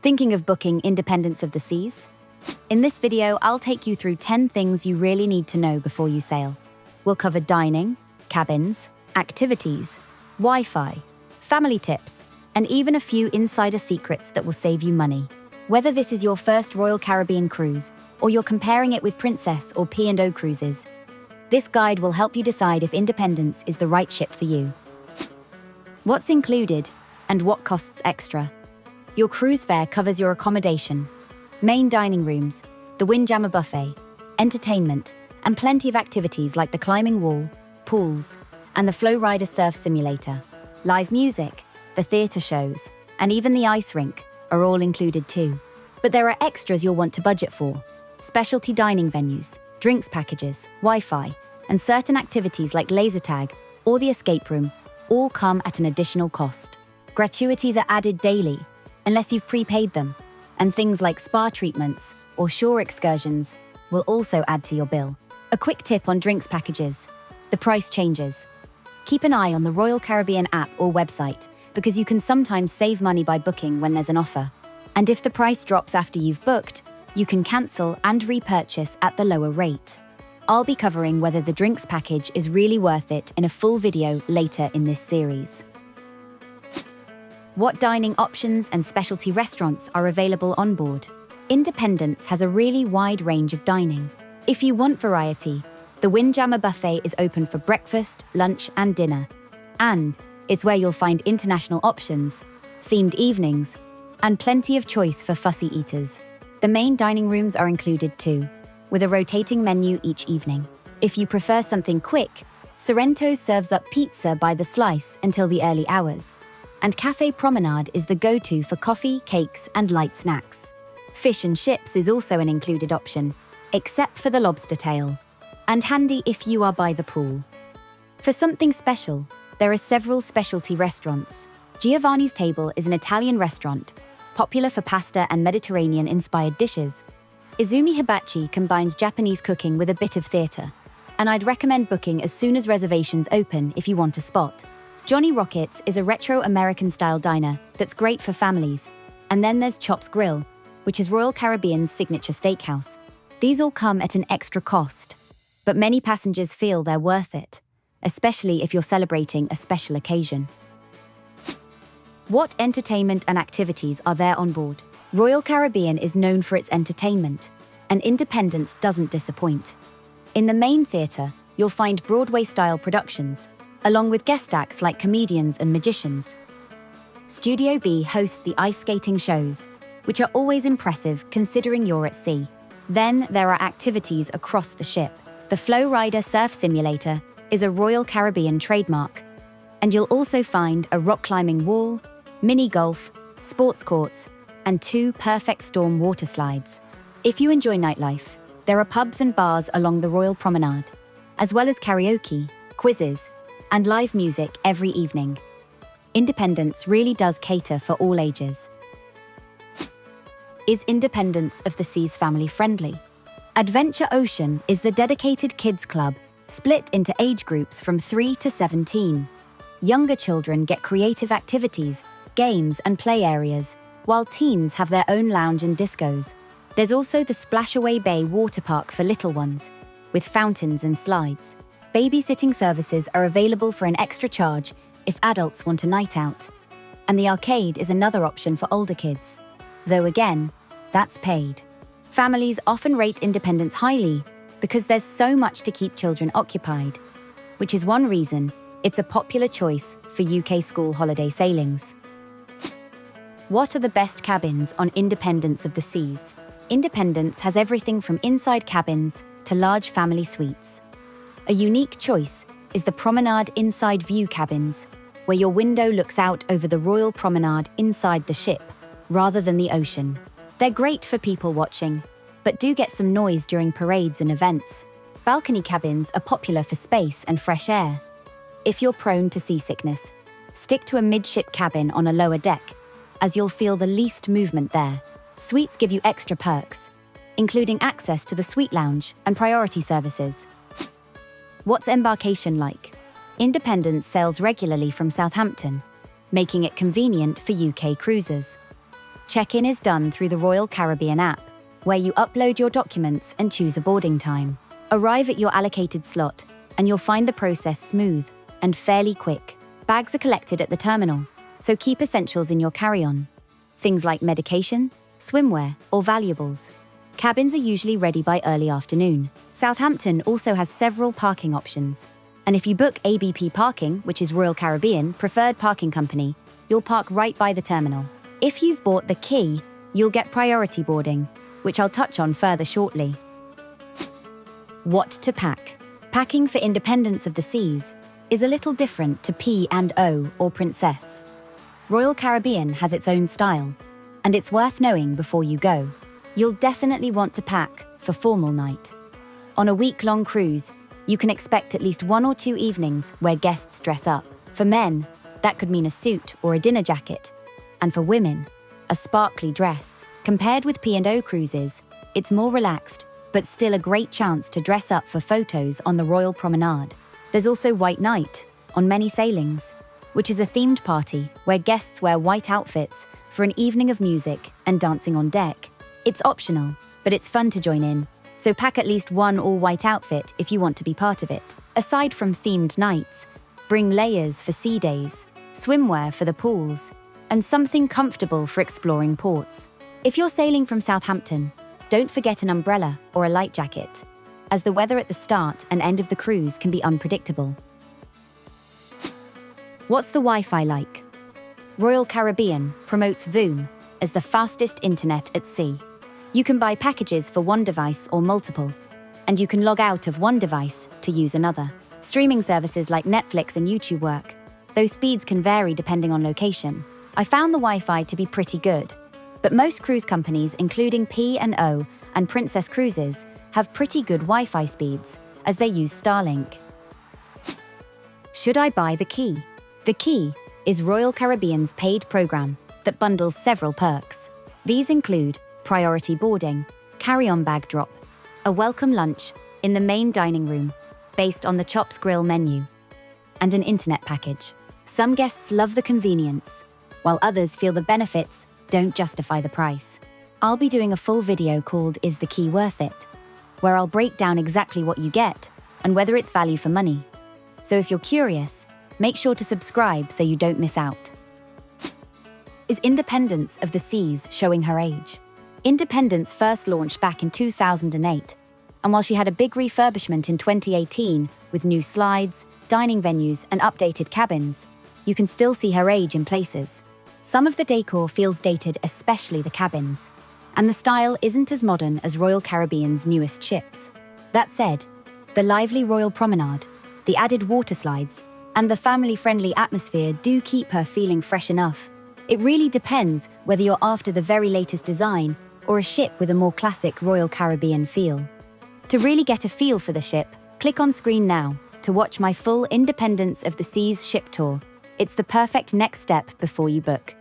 Thinking of booking Independence of the Seas? In this video, I'll take you through 10 things you really need to know before you sail. We'll cover dining, cabins, activities, Wi-Fi, family tips, and even a few insider secrets that will save you money. Whether this is your first Royal Caribbean cruise, or you're comparing it with Princess or P&O cruises, this guide will help you decide if Independence is the right ship for you. What's included, and what costs extra? Your cruise fare covers your accommodation, main dining rooms, the Windjammer buffet, entertainment, and plenty of activities like the climbing wall, pools, and the Flow Rider surf simulator. Live music, the theatre shows, and even the ice rink are all included too. But there are extras you'll want to budget for. Specialty dining venues, drinks packages, Wi-Fi, and certain activities like laser tag or the escape room all come at an additional cost. Gratuities are added daily, unless you've prepaid them, and things like spa treatments or shore excursions will also add to your bill. A quick tip on drinks packages: the price changes. Keep an eye on the Royal Caribbean app or website, because you can sometimes save money by booking when there's an offer. And if the price drops after you've booked, you can cancel and repurchase at the lower rate. I'll be covering whether the drinks package is really worth it in a full video later in this series. What dining options and specialty restaurants are available on board? Independence has a really wide range of dining. If you want variety, the Windjammer buffet is open for breakfast, lunch, and dinner. And it's where you'll find international options, themed evenings, and plenty of choice for fussy eaters. The main dining rooms are included too, with a rotating menu each evening. If you prefer something quick, Sorrento serves up pizza by the slice until the early hours. And Café Promenade is the go-to for coffee, cakes, and light snacks. Fish and chips is also an included option, except for the lobster tail, and handy if you are by the pool. For something special, there are several specialty restaurants. Giovanni's Table is an Italian restaurant, popular for pasta and Mediterranean-inspired dishes. Izumi Hibachi combines Japanese cooking with a bit of theatre, and I'd recommend booking as soon as reservations open if you want a spot. Johnny Rockets is a retro American-style diner that's great for families. And then there's Chops Grill, which is Royal Caribbean's signature steakhouse. These all come at an extra cost, but many passengers feel they're worth it, especially if you're celebrating a special occasion. What entertainment and activities are there on board? Royal Caribbean is known for its entertainment, and Independence doesn't disappoint. In the main theatre, you'll find Broadway-style productions, along with guest acts like comedians and magicians. Studio B hosts the ice skating shows, which are always impressive considering you're at sea. Then there are activities across the ship. The Flow Rider surf simulator is a Royal Caribbean trademark, and you'll also find a rock climbing wall, mini golf, sports courts, and 2 perfect storm water slides. If you enjoy nightlife, there are pubs and bars along the Royal Promenade, as well as karaoke, quizzes, and live music every evening. Independence really does cater for all ages. Is Independence of the Seas family-friendly? Adventure Ocean is the dedicated kids club, split into age groups from 3 to 17. Younger children get creative activities, games, and play areas, while teens have their own lounge and discos. There's also the Splashaway Bay water park for little ones, with fountains and slides. Babysitting services are available for an extra charge if adults want a night out. And the arcade is another option for older kids, though again, that's paid. Families often rate Independence highly because there's so much to keep children occupied, which is one reason it's a popular choice for UK school holiday sailings. What are the best cabins on Independence of the Seas? Independence has everything from inside cabins to large family suites. A unique choice is the Promenade Inside View cabins, where your window looks out over the Royal Promenade inside the ship, rather than the ocean. They're great for people watching, but do get some noise during parades and events. Balcony cabins are popular for space and fresh air. If you're prone to seasickness, stick to a midship cabin on a lower deck, as you'll feel the least movement there. Suites give you extra perks, including access to the suite lounge and priority services. What's Embarkation like? Independence sails regularly from Southampton, making it convenient for UK cruisers. Check-in is done through the Royal Caribbean app, where you upload your documents and choose a boarding time. Arrive at your allocated slot, and you'll find the process smooth and fairly quick. Bags are collected at the terminal, so keep essentials in your carry-on. Things like medication, swimwear, or valuables. Cabins are usually ready by early afternoon. Southampton also has several parking options. And if you book ABP Parking, which is Royal Caribbean Preferred Parking Company, you'll park right by the terminal. If you've bought the key, you'll get priority boarding, which I'll touch on further shortly. What to pack? Packing for Independence of the Seas is a little different to P&O or Princess. Royal Caribbean has its own style, and it's worth knowing before you go. You'll definitely want to pack for formal night. On a week-long cruise, you can expect at least 1 or 2 evenings where guests dress up. For men, that could mean a suit or a dinner jacket, and for women, a sparkly dress. Compared with P&O cruises, it's more relaxed, but still a great chance to dress up for photos on the Royal Promenade. There's also White Night on many sailings, which is a themed party where guests wear white outfits for an evening of music and dancing on deck. It's optional, but it's fun to join in, so pack at least one all-white outfit if you want to be part of it. Aside from themed nights, bring layers for sea days, swimwear for the pools, and something comfortable for exploring ports. If you're sailing from Southampton, don't forget an umbrella or a light jacket, as the weather at the start and end of the cruise can be unpredictable. What's the Wi-Fi like? Royal Caribbean promotes Voom as the fastest internet at sea. You can buy packages for one device or multiple, and you can log out of one device to use another. Streaming services like Netflix and YouTube work, though speeds can vary depending on location. I found the Wi-Fi to be pretty good, but most cruise companies, including P&O and Princess Cruises, have pretty good Wi-Fi speeds, as they use Starlink. Should I buy the key? The key is Royal Caribbean's paid program that bundles several perks. These include priority boarding, carry-on bag drop, a welcome lunch in the main dining room based on the Chops Grill menu, and an internet package. Some guests love the convenience, while others feel the benefits don't justify the price. I'll be doing a full video called Is the Key Worth It?, where I'll break down exactly what you get and whether it's value for money. So if you're curious, make sure to subscribe so you don't miss out. Is Independence of the Seas showing her age? Independence first launched back in 2008, and while she had a big refurbishment in 2018 with new slides, dining venues, and updated cabins, you can still see her age in places. Some of the decor feels dated, especially the cabins, and the style isn't as modern as Royal Caribbean's newest ships. That said, the lively Royal Promenade, the added water slides, and the family-friendly atmosphere do keep her feeling fresh enough. It really depends whether you're after the very latest design or a ship with a more classic Royal Caribbean feel. To really get a feel for the ship, click on screen now to watch my full Independence of the Seas ship tour. It's the perfect next step before you book.